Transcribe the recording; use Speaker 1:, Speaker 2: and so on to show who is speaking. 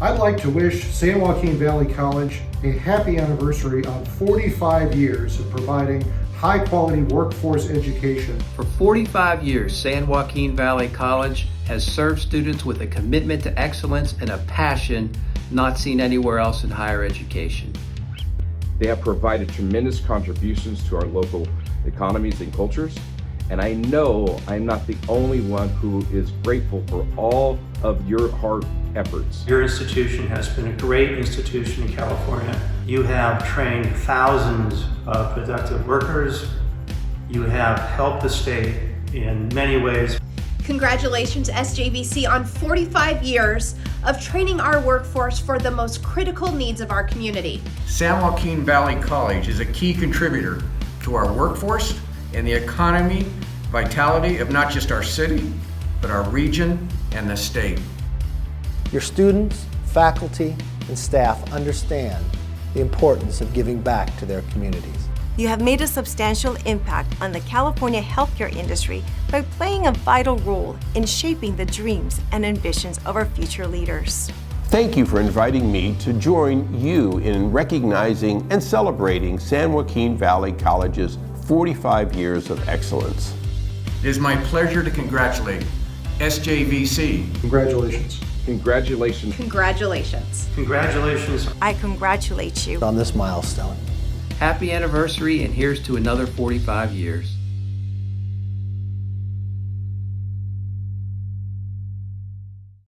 Speaker 1: I'd like to wish San Joaquin Valley College a happy anniversary on 45 years of providing high-quality workforce education.
Speaker 2: For 45 years, San Joaquin Valley College has served students with a commitment to excellence and a passion not seen anywhere else in higher education.
Speaker 3: They have provided tremendous contributions to our local economies and cultures, and I know I'm not the only one who is grateful for all of your hard efforts.
Speaker 4: Your institution has been a great institution in California. You have trained thousands of productive workers. You have helped the state in many ways.
Speaker 5: Congratulations, SJVC, on 45 years of training our workforce for the most critical needs of our community.
Speaker 6: San Joaquin Valley College is a key contributor to our workforce and the economy vitality of not just our city, but our region and the state.
Speaker 7: Your students, faculty, and staff understand the importance of giving back to their communities.
Speaker 8: You have made a substantial impact on the California healthcare industry by playing a vital role in shaping the dreams and ambitions of our future leaders.
Speaker 9: Thank you for inviting me to join you in recognizing and celebrating San Joaquin Valley College's 45 years of excellence.
Speaker 6: It is my pleasure to congratulate SJVC.
Speaker 1: Congratulations.
Speaker 3: Congratulations.
Speaker 5: Congratulations.
Speaker 4: Congratulations.
Speaker 8: I congratulate you
Speaker 7: On this milestone.
Speaker 2: Happy anniversary, and here's to another 45 years.